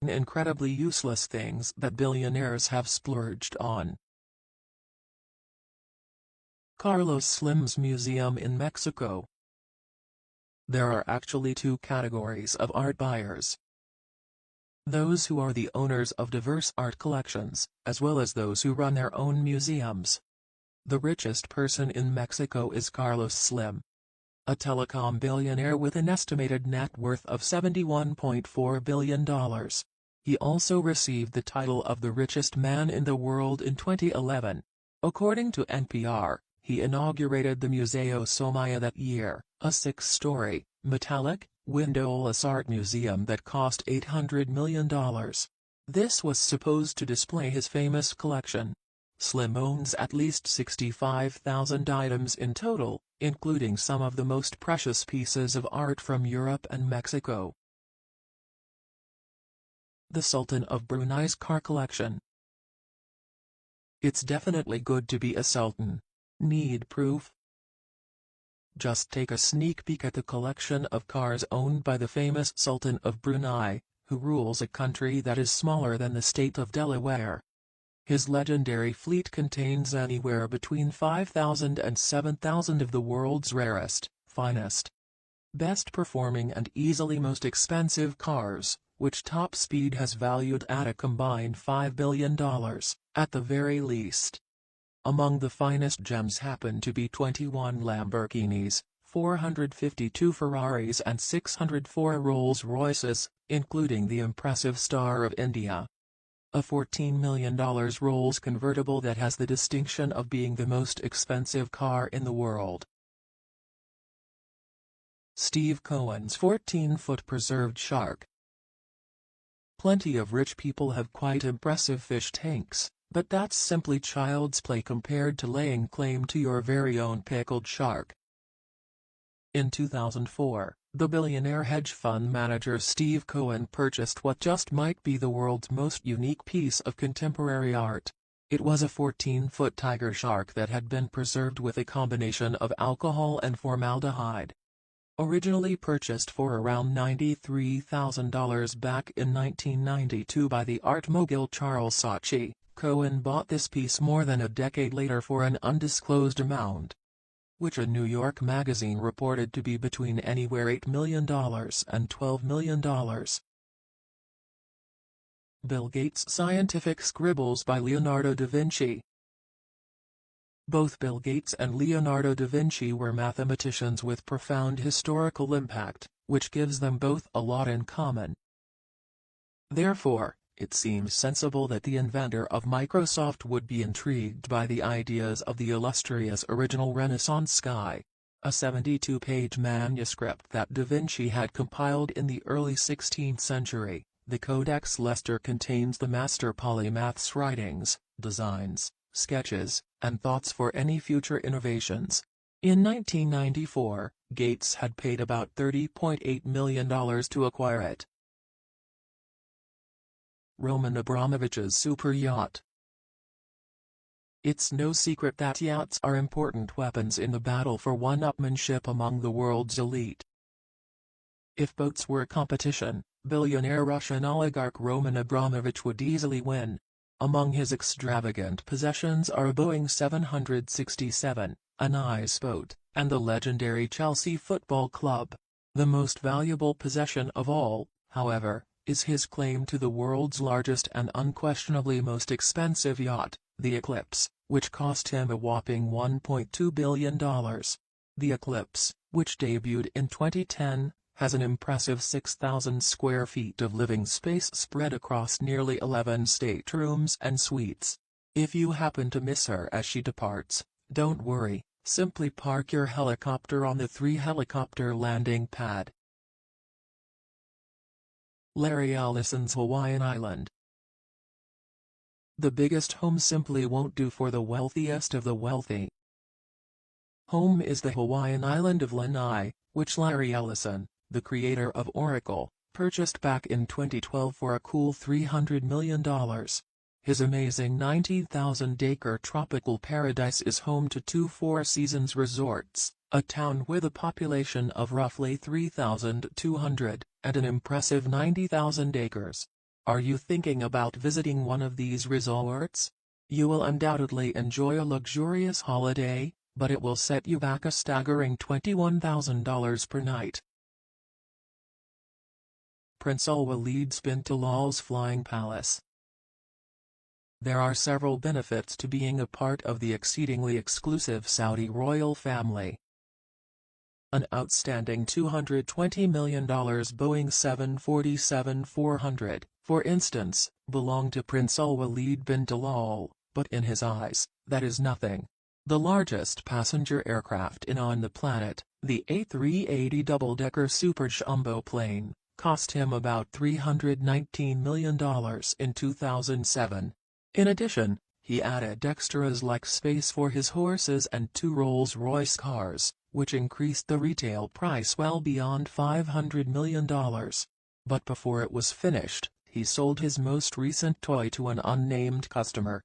incredibly useless things that billionaires have splurged on. Carlos Slim's Museum in Mexico. There are actually two categories of art buyers. Those who are the owners of diverse art collections, as well as those who run their own museums. The richest person in Mexico is Carlos Slim, a telecom billionaire with an estimated net worth of $71.4 billion. He also received the title of the richest man in the world in 2011. According to NPR, he inaugurated the Museo Soumaya that year, a 6-story, metallic, windowless art museum that cost $800 million. This was supposed to display his famous collection. Slim owns at least 65,000 items in total, including some of the most precious pieces of art from Europe and Mexico. The Sultan of Brunei's car collection. It's definitely good to be a sultan. Need proof? Just take a sneak peek at the collection of cars owned by the famous Sultan of Brunei, who rules a country that is smaller than the state of Delaware. His legendary fleet contains anywhere between 5,000 and 7,000 of the world's rarest, finest, best-performing and easily most expensive cars, which top speed has valued at a combined $5 billion, at the very least. Among the finest gems happen to be 21 Lamborghinis, 452 Ferraris and 604 Rolls-Royces, including the impressive Star of India, a $14 million Rolls convertible that has the distinction of being the most expensive car in the world. Steve Cohen's 14-foot preserved shark. Plenty of rich people have quite impressive fish tanks, but that's simply child's play compared to laying claim to your very own pickled shark. In 2004, the billionaire hedge fund manager Steve Cohen purchased what just might be the world's most unique piece of contemporary art. It was a 14-foot tiger shark that had been preserved with a combination of alcohol and formaldehyde. Originally purchased for around $93,000 back in 1992 by the art mogul Charles Saatchi, Cohen bought this piece more than a decade later for an undisclosed amount, which a New York magazine reported to be between anywhere $8 million and $12 million. Bill Gates' Scientific Scribbles by Leonardo da Vinci. Both Bill Gates and Leonardo da Vinci were mathematicians with profound historical impact, which gives them both a lot in common. Therefore, it seems sensible that the inventor of Microsoft would be intrigued by the ideas of the illustrious original Renaissance guy, a 72-page manuscript that Da Vinci had compiled in the early 16th century. The Codex Leicester contains the master polymath's writings, designs, sketches, and thoughts for any future innovations. In 1994, Gates had paid about $30.8 million to acquire it. Roman Abramovich's super yacht. It's no secret that yachts are important weapons in the battle for one-upmanship among the world's elite. If boats were competition, billionaire Russian oligarch Roman Abramovich would easily win. Among his extravagant possessions are a Boeing 767, a nice boat, and the legendary Chelsea Football Club. The most valuable possession of all, however, is his claim to the world's largest and unquestionably most expensive yacht, the Eclipse, which cost him a whopping $1.2 billion. The Eclipse, which debuted in 2010, has an impressive 6,000 square feet of living space spread across nearly 11 staterooms and suites. If you happen to miss her as she departs, don't worry, simply park your helicopter on the 3-helicopter landing pad. Larry Ellison's Hawaiian Island. The biggest home simply won't do for the wealthiest of the wealthy. Home is the Hawaiian island of Lanai, which Larry Ellison, the creator of Oracle, purchased back in 2012 for a cool $300 million. His amazing 19,000-acre tropical paradise is home to 2 Four Seasons resorts, a town with a population of roughly 3,200, and an impressive 90,000 acres. Are you thinking about visiting one of these resorts? You will undoubtedly enjoy a luxurious holiday, but it will set you back a staggering $21,000 per night. Prince Al-Walid bin Talal's Flying Palace. There are several benefits to being a part of the exceedingly exclusive Saudi royal family. An outstanding $220 million Boeing 747-400, for instance, belonged to Prince Al-Walid bin Talal, but in his eyes, that is nothing. The largest passenger aircraft on the planet, the A380 double-decker Super Jumbo plane, cost him about $319 million in 2007. In addition, he added extras like space for his horses and 2 Rolls-Royce cars, which increased the retail price well beyond $500 million. But before it was finished, he sold his most recent toy to an unnamed customer.